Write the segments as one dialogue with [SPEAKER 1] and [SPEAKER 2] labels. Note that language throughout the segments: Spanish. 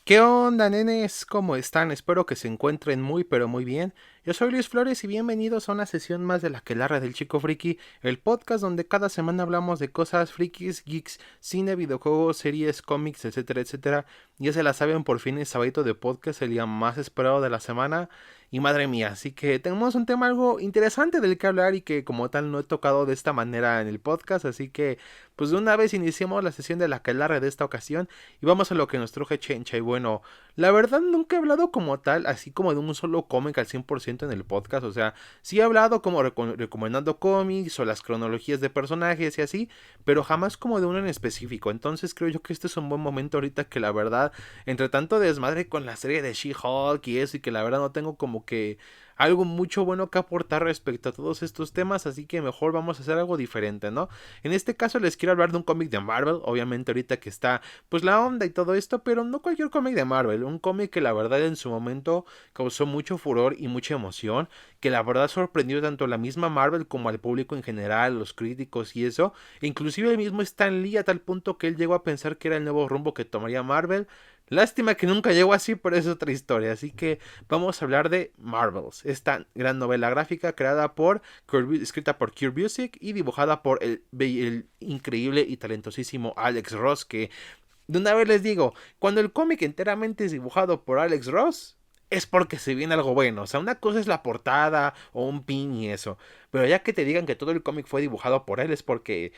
[SPEAKER 1] ¿Qué onda, nenes? ¿Cómo están? Espero que se encuentren muy pero muy bien. Yo soy Luis Flores y bienvenidos a una sesión más de La Aquelarre del Chico Friki, el podcast donde cada semana hablamos de cosas frikis, geeks, cine, videojuegos, series, cómics, etcétera, etcétera. Ya se la saben, por fin es sabadito de podcast, el día más esperado de la semana. Y madre mía, así que tenemos un tema algo interesante del que hablar y que como tal no he tocado de esta manera en el podcast, así que pues de una vez iniciemos la sesión de La Aquelarre de esta ocasión y vamos a lo que nos truje Chencha. Y bueno, la verdad nunca he hablado como tal, así como de un solo cómic al 100% en el podcast. O sea, sí he hablado como recomendando cómics o las cronologías de personajes y así, pero jamás como de uno en específico. Entonces creo yo que este es un buen momento ahorita que la verdad, entre tanto desmadre con la serie de She-Hulk y eso, y que la verdad no tengo como que algo mucho bueno que aportar respecto a todos estos temas, así que mejor vamos a hacer algo diferente, ¿no? En este caso les quiero hablar de un cómic de Marvel, obviamente ahorita que está pues la onda y todo esto, pero no cualquier cómic de Marvel, un cómic que la verdad en su momento causó mucho furor y mucha emoción, que la verdad sorprendió tanto a la misma Marvel como al público en general, los críticos y eso, inclusive el mismo Stan Lee a tal punto que él llegó a pensar que era el nuevo rumbo que tomaría Marvel. Lástima que nunca llegó así, pero es otra historia. Así que vamos a hablar de Marvels, esta gran novela gráfica creada por escrita por Kurt Busiek y dibujada por el increíble y talentosísimo Alex Ross, que de una vez les digo, cuando el cómic enteramente es dibujado por Alex Ross, es porque se viene algo bueno. O sea, una cosa es la portada o un pin y eso. Pero ya que te digan que todo el cómic fue dibujado por él es porque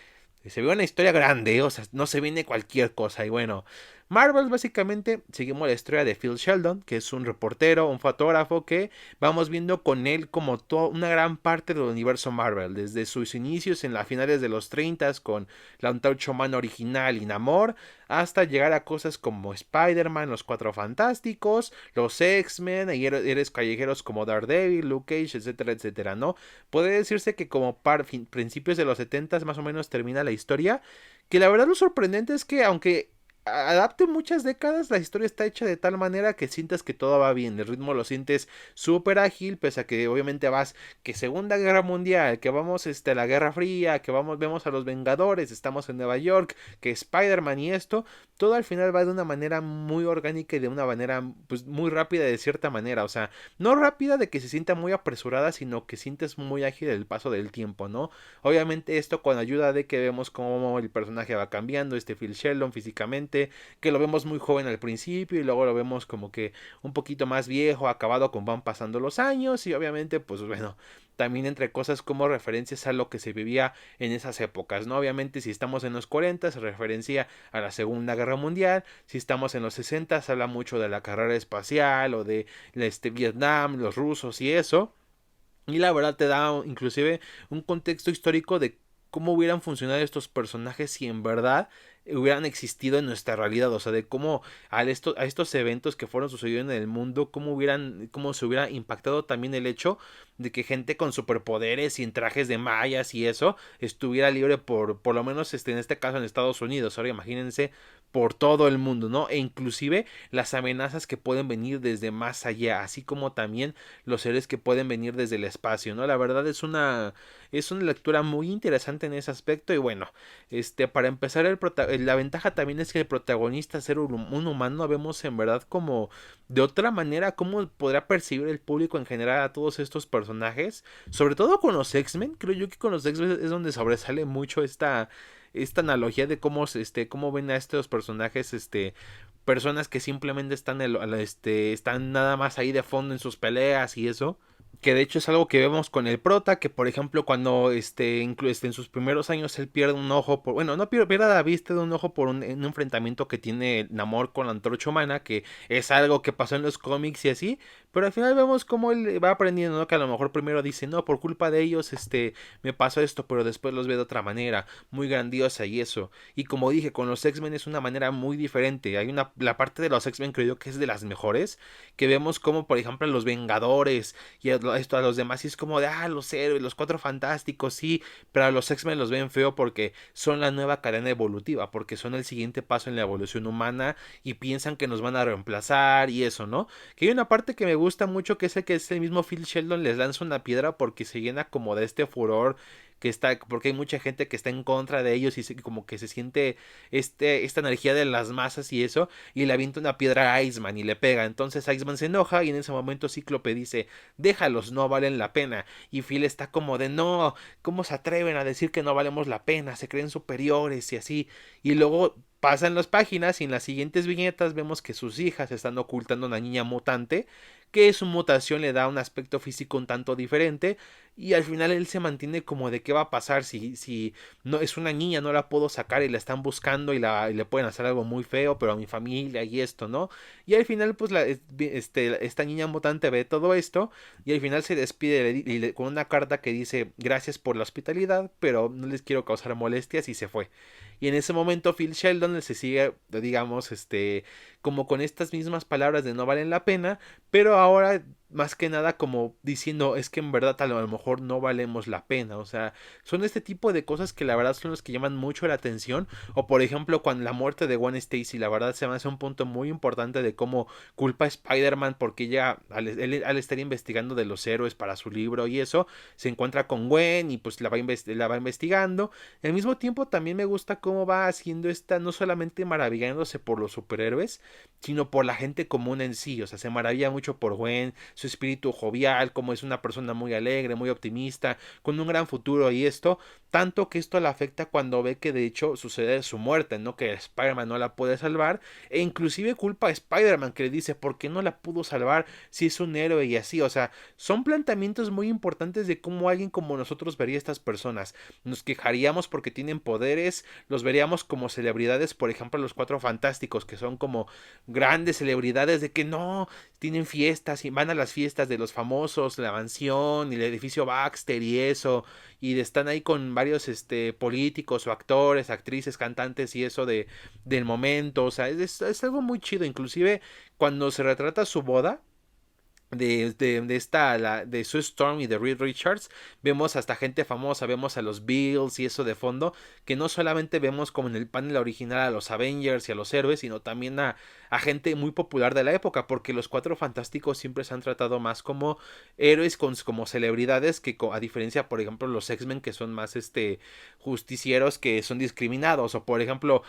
[SPEAKER 1] se ve una historia grande. O sea, no se viene cualquier cosa. Y bueno, Marvel básicamente seguimos la historia de Phil Sheldon, que es un reportero, un fotógrafo que vamos viendo con él como toda una gran parte del universo Marvel. Desde sus inicios en las finales de los 30 con la Antorcha Humana original y Namor, hasta llegar a cosas como Spider-Man, los Cuatro Fantásticos, los X-Men, y héroes callejeros como Daredevil, Luke Cage, etcétera, etcétera, ¿no? Puede decirse que como principios de los 70 más o menos termina la historia, que la verdad lo sorprendente es que aunque adapte muchas décadas, la historia está hecha de tal manera que sientas que todo va bien, el ritmo lo sientes súper ágil, pese a que obviamente vas que Segunda Guerra Mundial, que vamos a la Guerra Fría, que vemos a los Vengadores, estamos en Nueva York, que Spider-Man y esto, todo al final va de una manera muy orgánica y de una manera pues muy rápida de cierta manera, o sea, no rápida de que se sienta muy apresurada, sino que sientes muy ágil el paso del tiempo, ¿no? Obviamente esto con ayuda de que vemos cómo el personaje va cambiando, Phil Sheldon físicamente, que lo vemos muy joven al principio y luego lo vemos como que un poquito más viejo, acabado con van pasando los años y obviamente pues bueno, también entre cosas como referencias a lo que se vivía en esas épocas, ¿no? Obviamente si estamos en los 40 se referencia a la Segunda Guerra Mundial, si estamos en los 60 se habla mucho de la carrera espacial o de Vietnam, los rusos y eso. Y la verdad te da inclusive un contexto histórico de cómo hubieran funcionado estos personajes si en verdad hubieran existido en nuestra realidad, o sea, de cómo a estos eventos que fueron sucediendo en el mundo, cómo se hubiera impactado también el hecho de que gente con superpoderes y en trajes de mayas y eso estuviera libre por lo menos en este caso en Estados Unidos. Ahora imagínense por todo el mundo, ¿no? E inclusive las amenazas que pueden venir desde más allá, así como también los seres que pueden venir desde el espacio, ¿no? La verdad es una lectura muy interesante en ese aspecto y bueno, para empezar la ventaja también es que el protagonista ser un humano vemos en verdad como de otra manera cómo podrá percibir el público en general a todos estos personajes, sobre todo con los X-Men, creo yo que con los X-Men es donde sobresale mucho esta analogía de cómo ven a estos personajes personas que simplemente están nada más ahí de fondo en sus peleas y eso, que de hecho es algo que vemos con el prota, que por ejemplo cuando en sus primeros años él pierde un ojo por, bueno, no pierde la vista de un ojo por un enfrentamiento que tiene Namor con la Antorcha Humana, que es algo que pasó en los cómics y así, pero al final vemos cómo él va aprendiendo, ¿no? Que a lo mejor primero dice, no, por culpa de ellos, me pasó esto, pero después los ve de otra manera, muy grandiosa y eso, y como dije, con los X-Men es una manera muy diferente, la parte de los X-Men creo yo que es de las mejores, que vemos como por ejemplo los Vengadores, y esto a los demás y es como de, los héroes, los Cuatro Fantásticos, sí, pero a los X-Men los ven feo porque son la nueva cadena evolutiva, porque son el siguiente paso en la evolución humana y piensan que nos van a reemplazar y eso, ¿no? Que hay una parte que me gusta mucho que es el mismo Phil Sheldon les lanza una piedra porque se llena como de este furor porque hay mucha gente que está en contra de ellos y como que se siente esta energía de las masas y eso, y le avienta una piedra a Iceman y le pega. Entonces Iceman se enoja y en ese momento Cíclope dice, déjalos, no valen la pena. Y Phil está como de, no, ¿cómo se atreven a decir que no valemos la pena? Se creen superiores y así. Y luego pasan las páginas y en las siguientes viñetas vemos que sus hijas están ocultando a una niña mutante, que su mutación le da un aspecto físico un tanto diferente, y al final él se mantiene como de qué va a pasar si no es una niña, no la puedo sacar y la están buscando y le pueden hacer algo muy feo, pero a mi familia y esto, ¿no? Y al final pues esta niña mutante ve todo esto y al final se despide con una carta que dice gracias por la hospitalidad, pero no les quiero causar molestias, y se fue. Y en ese momento Phil Sheldon se sigue, digamos, como con estas mismas palabras de no valen la pena, pero ahora más que nada como diciendo es que en verdad a lo mejor no valemos la pena. O sea, son este tipo de cosas que la verdad son los que llaman mucho la atención. O por ejemplo cuando la muerte de Gwen Stacy, la verdad se me hace un punto muy importante de cómo culpa a Spider-Man porque ella al estar investigando de los héroes para su libro y eso, se encuentra con Gwen y pues la va investigando. Al mismo tiempo también me gusta cómo va haciendo esta, no solamente maravillándose por los superhéroes, sino por la gente común en sí. O sea, se maravilla mucho por Gwen, su espíritu jovial, como es una persona muy alegre, muy optimista, con un gran futuro y esto, tanto que esto le afecta cuando ve que de hecho sucede su muerte, ¿no? Que Spider-Man no la puede salvar, e inclusive culpa a Spider-Man que le dice, ¿por qué no la pudo salvar si es un héroe y así? O sea, son planteamientos muy importantes de cómo alguien como nosotros vería a estas personas. Nos quejaríamos porque tienen poderes, los veríamos como celebridades, por ejemplo, los Cuatro Fantásticos, que son como grandes celebridades de que no, tienen fiestas y van a las fiestas de los famosos, la mansión y el edificio Baxter y eso, y están ahí con varios políticos o actores, actrices, cantantes y eso del momento. O sea, es algo muy chido. Inclusive cuando se retrata su boda de Sue Storm y de Reed Richards, vemos hasta gente famosa, vemos a los Bills y eso de fondo, que no solamente vemos como en el panel original a los Avengers y a los héroes, sino también a gente muy popular de la época, porque los Cuatro Fantásticos siempre se han tratado más como héroes, como celebridades, que a diferencia, por ejemplo, los X-Men, que son más justicieros, que son discriminados, o por ejemplo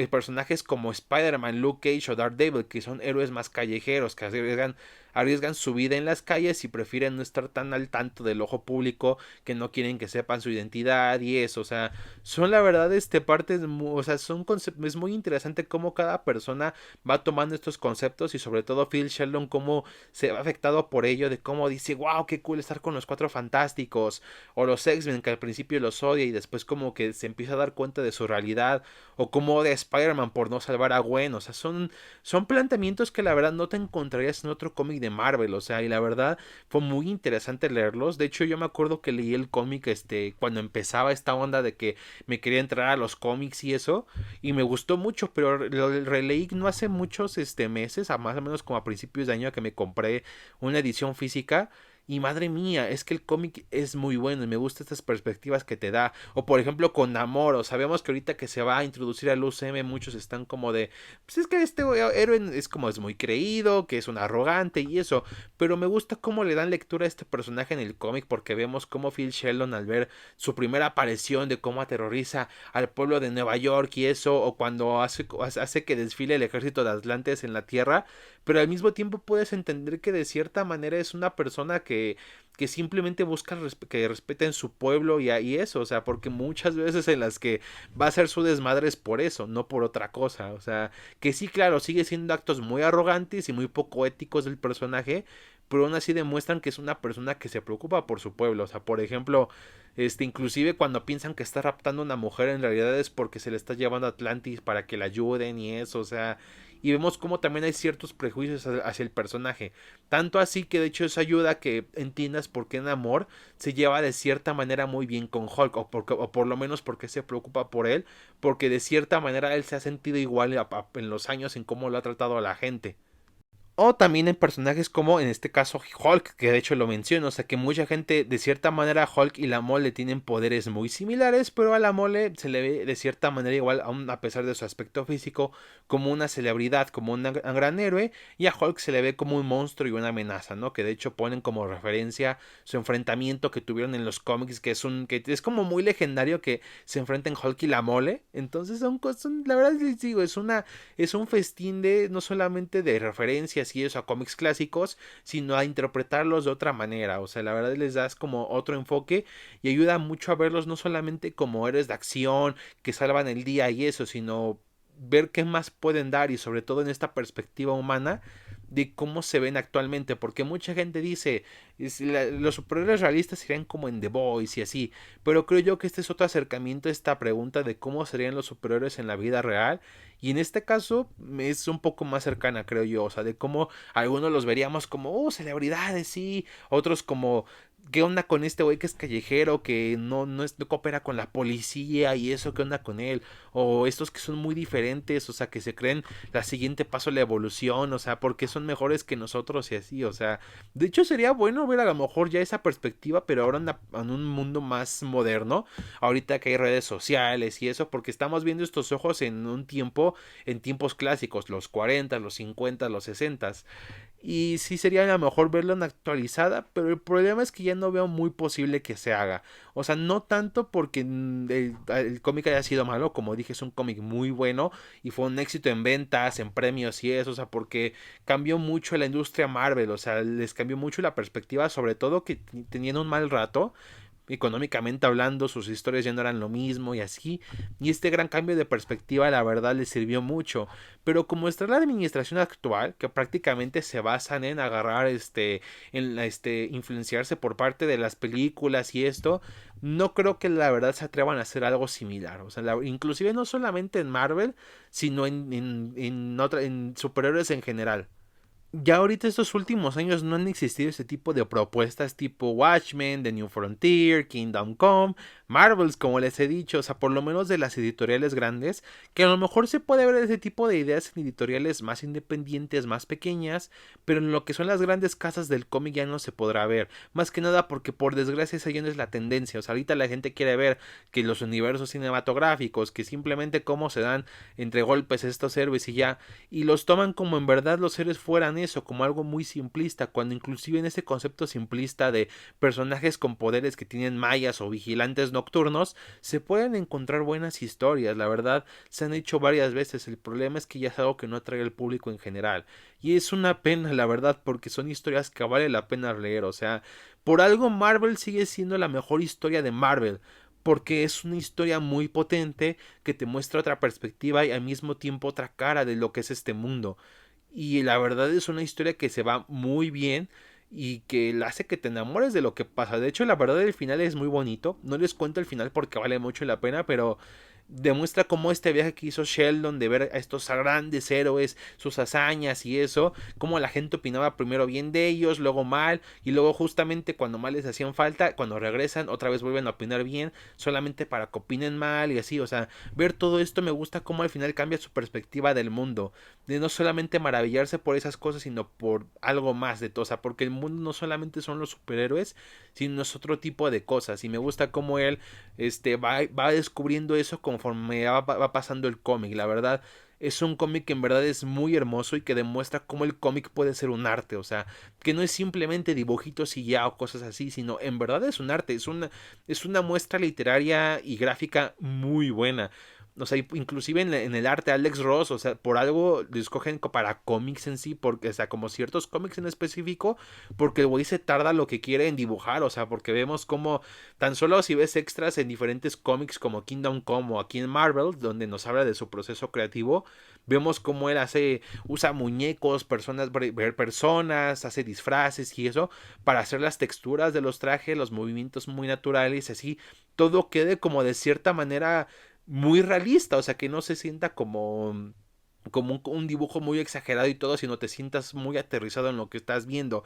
[SPEAKER 1] personajes como Spider-Man, Luke Cage o Daredevil, que son héroes más callejeros, que arriesgan su vida en las calles y prefieren no estar tan al tanto del ojo público, que no quieren que sepan su identidad y eso. O sea, son la verdad partes, o sea, es muy interesante cómo cada persona va tomando estos conceptos, y sobre todo Phil Sheldon cómo se va afectado por ello, de cómo dice, wow, qué cool estar con los Cuatro Fantásticos, o los X-Men, que al principio los odia y después como que se empieza a dar cuenta de su realidad, o como de Spider-Man por no salvar a Gwen. O sea, son planteamientos que la verdad no te encontrarías en otro cómic de Marvel. O sea, y la verdad fue muy interesante leerlos. De hecho, yo me acuerdo que leí el cómic cuando empezaba esta onda de que me quería entrar a los cómics y eso, y me gustó mucho, pero lo releí no hace muchos meses, a más o menos como a principios de año, que me compré una edición física. Y madre mía, es que el cómic es muy bueno y me gustan estas perspectivas que te da. O por ejemplo con Namor, sabemos que ahorita que se va a introducir al UCM, muchos están como de, pues es que este héroe es muy creído, que es un arrogante y eso. Pero me gusta cómo le dan lectura a este personaje en el cómic, porque vemos cómo Phil Sheldon, al ver su primera aparición de cómo aterroriza al pueblo de Nueva York y eso, o cuando hace que desfile el ejército de Atlantes en la Tierra, pero al mismo tiempo puedes entender que de cierta manera es una persona que simplemente busca que respeten su pueblo y eso. O sea, porque muchas veces en las que va a ser su desmadre es por eso, no por otra cosa. O sea, que sí, claro, sigue siendo actos muy arrogantes y muy poco éticos del personaje, pero aún así demuestran que es una persona que se preocupa por su pueblo. O sea, por ejemplo, inclusive cuando piensan que está raptando a una mujer, en realidad es porque se le está llevando a Atlantis para que la ayuden y eso. O sea, y vemos como también hay ciertos prejuicios hacia el personaje, tanto así que de hecho eso ayuda a que entiendas por qué Namor se lleva de cierta manera muy bien con Hulk, o por lo menos porque se preocupa por él, porque de cierta manera él se ha sentido igual en los años en cómo lo ha tratado a la gente. O también en personajes como en este caso Hulk, que de hecho lo menciono, o sea que mucha gente de cierta manera Hulk y la Mole tienen poderes muy similares, pero a la Mole se le ve de cierta manera igual, aun a pesar de su aspecto físico, como una celebridad, como un gran héroe, y a Hulk se le ve como un monstruo y una amenaza, ¿no? Que de hecho ponen como referencia su enfrentamiento que tuvieron en los cómics, que es como muy legendario que se enfrenten Hulk y la Mole, entonces son cosas, la verdad les digo, es un festín de no solamente de referencias y eso a cómics clásicos, sino a interpretarlos de otra manera. O sea, la verdad les das como otro enfoque y ayuda mucho a verlos no solamente como héroes de acción que salvan el día y eso, sino ver qué más pueden dar y sobre todo en esta perspectiva humana de cómo se ven actualmente, porque mucha gente dice los superhéroes realistas serían como en The Boys y así, pero creo yo que este es otro acercamiento a esta pregunta de cómo serían los superhéroes en la vida real, y en este caso es un poco más cercana, creo yo, o sea, de cómo algunos los veríamos como, celebridades, sí, otros como, ¿qué onda con este güey que es callejero, que no coopera con la policía y eso, qué onda con él? O estos que son muy diferentes, o sea, que se creen la siguiente paso a la evolución, o sea, porque son mejores que nosotros y así, o sea, de hecho sería bueno ver a lo mejor ya esa perspectiva, pero ahora en un mundo más moderno, ahorita que hay redes sociales y eso, porque estamos viendo estos ojos en un tiempo, en tiempos clásicos, los 40, los 50, los 60, y sí sería a lo mejor verla en actualizada, pero el problema es que ya no veo muy posible que se haga. O sea, no tanto porque el cómic haya sido malo, como dije, es un cómic muy bueno y fue un éxito en ventas, en premios y eso, o sea, porque cambió mucho la industria Marvel, o sea, les cambió mucho la perspectiva, sobre todo que tenían un mal rato económicamente hablando, sus historias ya no eran lo mismo y así, y este gran cambio de perspectiva la verdad le sirvió mucho, pero como está la administración actual, que prácticamente se basan en agarrar influenciarse por parte de las películas y esto, no creo que la verdad se atrevan a hacer algo similar, o sea, inclusive no solamente en Marvel, sino en superhéroes en general. Ya ahorita estos últimos años no han existido ese tipo de propuestas tipo Watchmen, The New Frontier, Kingdom Come, Marvels, como les he dicho, o sea, por lo menos de las editoriales grandes, que a lo mejor se puede ver ese tipo de ideas en editoriales más independientes, más pequeñas, pero en lo que son las grandes casas del cómic ya no se podrá ver, más que nada porque por desgracia esa ya no es la tendencia, o sea, ahorita la gente quiere ver que los universos cinematográficos, que simplemente cómo se dan entre golpes estos héroes y ya, y los toman como en verdad los héroes fueran eso, como algo muy simplista, cuando inclusive en ese concepto simplista de personajes con poderes que tienen mallas o vigilantes nocturnos, se pueden encontrar buenas historias, la verdad, se han hecho varias veces, el problema es que ya es algo que no atrae al público en general, y es una pena, la verdad, porque son historias que vale la pena leer, o sea, por algo Marvel sigue siendo la mejor historia de Marvel, porque es una historia muy potente que te muestra otra perspectiva y al mismo tiempo otra cara de lo que es este mundo. Y la verdad es una historia que se va muy bien y que la hace que te enamores de lo que pasa. De hecho, la verdad el final es muy bonito. No les cuento el final porque vale mucho la pena, pero demuestra cómo este viaje que hizo Sheldon de ver a estos grandes héroes, sus hazañas y eso, cómo la gente opinaba primero bien de ellos, luego mal, y luego justamente cuando mal les hacían falta, cuando regresan otra vez vuelven a opinar bien, solamente para que opinen mal y así, o sea, ver todo esto me gusta cómo al final cambia su perspectiva del mundo, de no solamente maravillarse por esas cosas, sino por algo más de todo, o sea, porque el mundo no solamente son los superhéroes, sino es otro tipo de cosas, y me gusta cómo él va descubriendo eso conforme va pasando el cómic. La verdad, es un cómic que en verdad es muy hermoso y que demuestra cómo el cómic puede ser un arte. O sea, que no es simplemente dibujitos y ya o cosas así, sino en verdad es un arte. Es una muestra literaria y gráfica muy buena. O sea, inclusive en el arte Alex Ross, o sea, por algo lo escogen para cómics en sí, porque, o sea, como ciertos cómics en específico, porque el güey se tarda lo que quiere en dibujar, o sea, porque vemos como tan solo si ves extras en diferentes cómics como Kingdom Come o aquí en Marvel, donde nos habla de su proceso creativo, vemos cómo él usa muñecos, personas, hace disfraces y eso, para hacer las texturas de los trajes, los movimientos muy naturales, así, todo quede como de cierta manera muy realista, o sea, que no se sienta como un dibujo muy exagerado y todo, sino te sientas muy aterrizado en lo que estás viendo.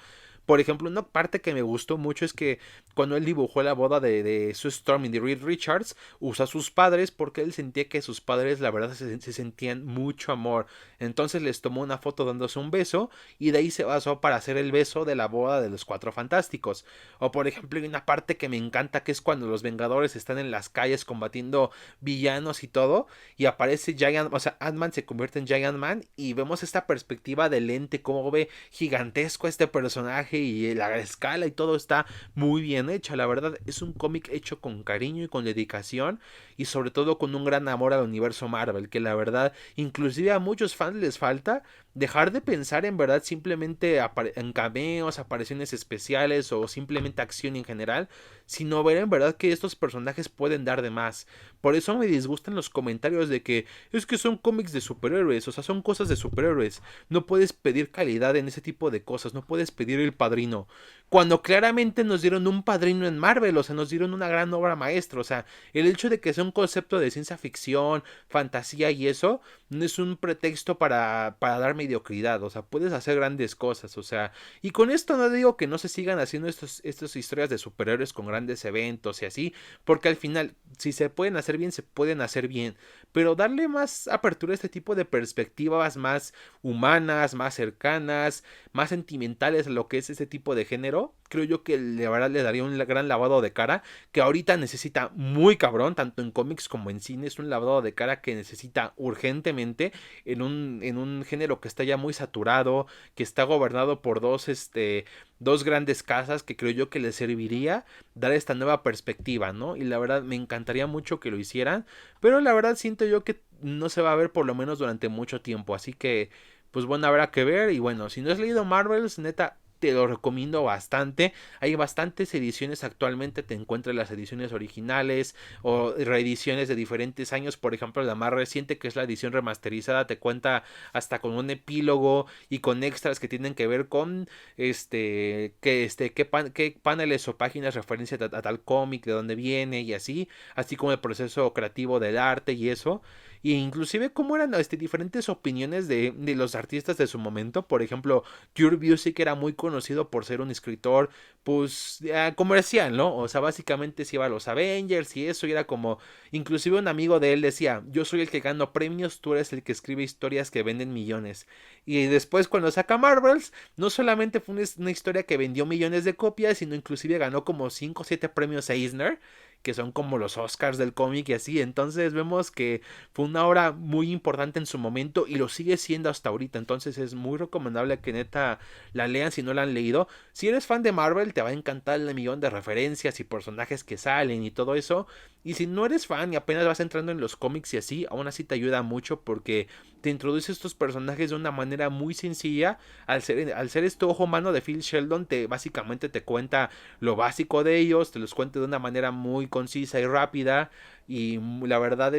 [SPEAKER 1] Por ejemplo, una parte que me gustó mucho es que cuando él dibujó la boda de Sue Storm y de Reed Richards, usa a sus padres porque él sentía que sus padres la verdad se sentían mucho amor. Entonces les tomó una foto dándose un beso y de ahí se basó para hacer el beso de la boda de los Cuatro Fantásticos. O por ejemplo, hay una parte que me encanta que es cuando los Vengadores están en las calles combatiendo villanos y todo, y aparece Giant, o sea, Ant-Man se convierte en Giant Man y vemos esta perspectiva del lente, cómo ve gigantesco a este personaje y la escala y todo está muy bien hecho. La verdad es un cómic hecho con cariño y con dedicación y sobre todo con un gran amor al universo Marvel, que la verdad inclusive a muchos fans les falta dejar de pensar en verdad simplemente en cameos, apariciones especiales o simplemente acción en general, sino ver en verdad que estos personajes pueden dar de más. Por eso me disgustan los comentarios de que es que son cómics de superhéroes, o sea, son cosas de superhéroes. No puedes pedir calidad en ese tipo de cosas, no puedes pedir el padrino. Cuando claramente nos dieron un padrino en Marvel, o sea, nos dieron una gran obra maestra, o sea, el hecho de que sea un concepto de ciencia ficción, fantasía y eso, no es un pretexto para dar mediocridad, o sea, puedes hacer grandes cosas, o sea, y con esto no digo que no se sigan haciendo estas historias de superhéroes con grandes eventos y así, porque al final, si se pueden hacer bien, se pueden hacer bien, pero darle más apertura a este tipo de perspectivas más humanas, más cercanas, más sentimentales a lo que es este tipo de género, creo yo que de verdad le daría un gran lavado de cara que ahorita necesita muy cabrón, tanto en cómics como en cine, es un lavado de cara que necesita urgentemente en un género que está ya muy saturado, que está gobernado por dos grandes casas que creo yo que le serviría dar esta nueva perspectiva, ¿no? Y la verdad me encantaría mucho que lo hicieran, pero la verdad siento yo que no se va a ver por lo menos durante mucho tiempo, así que pues bueno, habrá que ver y bueno, si no has leído Marvels, neta, te lo recomiendo bastante. Hay bastantes ediciones actualmente. Te encuentras las ediciones originales o reediciones de diferentes años. Por ejemplo, la más reciente, que es la edición remasterizada, te cuenta hasta con un epílogo y con extras que tienen que ver con qué paneles o páginas referencia a tal cómic, de dónde viene y así como el proceso creativo del arte y eso. Y inclusive cómo eran diferentes opiniones de los artistas de su momento. Por ejemplo, Kurt Busiek era muy conocido por ser un escritor pues comercial, ¿no? O sea, básicamente se iba a los Avengers y eso, y era como, inclusive un amigo de él decía, yo soy el que gano premios, tú eres el que escribe historias que venden millones. Y después cuando saca Marvels, no solamente fue una historia que vendió millones de copias, sino inclusive ganó como 5 o 7 premios Eisner, que son como los Oscars del cómic y así. Entonces vemos que fue una obra muy importante en su momento y lo sigue siendo hasta ahorita. Entonces es muy recomendable que neta la lean si no la han leído. Si eres fan de Marvel, te va a encantar el millón de referencias y personajes que salen y todo eso. Y si no eres fan y apenas vas entrando en los cómics y así, aún así te ayuda mucho porque te introduce estos personajes de una manera muy sencilla. Al ser este ojo humano de Phil Sheldon, básicamente te cuenta lo básico de ellos, te los cuenta de una manera muy concisa y rápida. Y la verdad,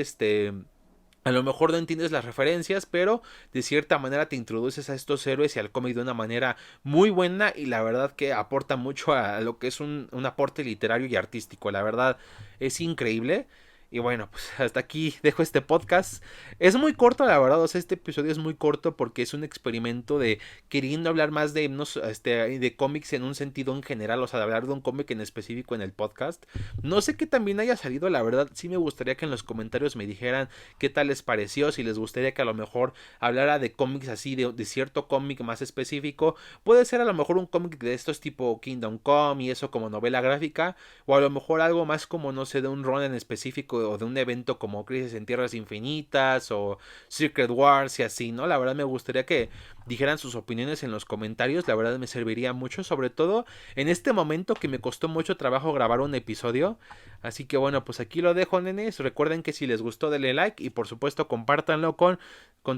[SPEAKER 1] a lo mejor no entiendes las referencias, pero de cierta manera te introduces a estos héroes y al cómic de una manera muy buena y la verdad que aporta mucho a lo que es un aporte literario y artístico. La verdad es increíble. Y bueno, pues hasta aquí dejo este podcast. Es muy corto, la verdad, o sea, este episodio es muy corto porque es un experimento de queriendo hablar más de, no, de cómics en un sentido en general, o sea, de hablar de un cómic en específico en el podcast. No sé qué también haya salido, la verdad, sí me gustaría que en los comentarios me dijeran qué tal les pareció, si les gustaría que a lo mejor hablara de cómics así, de cierto cómic más específico. Puede ser a lo mejor un cómic de estos tipo Kingdom Come y eso como novela gráfica, o a lo mejor algo más como, no sé, de un run en específico o de un evento como Crisis en Tierras Infinitas o Secret Wars y así, ¿no? La verdad me gustaría que dijeran sus opiniones en los comentarios, la verdad me serviría mucho, sobre todo en este momento que me costó mucho trabajo grabar un episodio. Así que bueno, pues aquí lo dejo, nenes. Recuerden que si les gustó denle like y por supuesto compártanlo con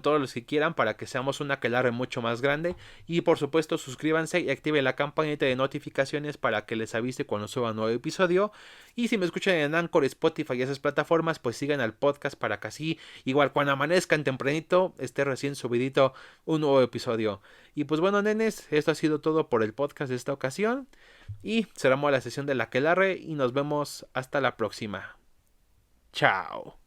[SPEAKER 1] todos los que quieran para que seamos una aquelarre mucho más grande. Y por supuesto suscríbanse y activen la campanita de notificaciones para que les avise cuando suba un nuevo episodio. Y si me escuchan en Anchor, Spotify y esas plataformas, pues sigan al podcast para que así, igual cuando amanezcan tempranito, esté recién subidito un nuevo episodio. Y pues bueno, nenes, esto ha sido todo por el podcast de esta ocasión. Y cerramos la sesión de la aquelarre y nos vemos hasta la próxima. Chao.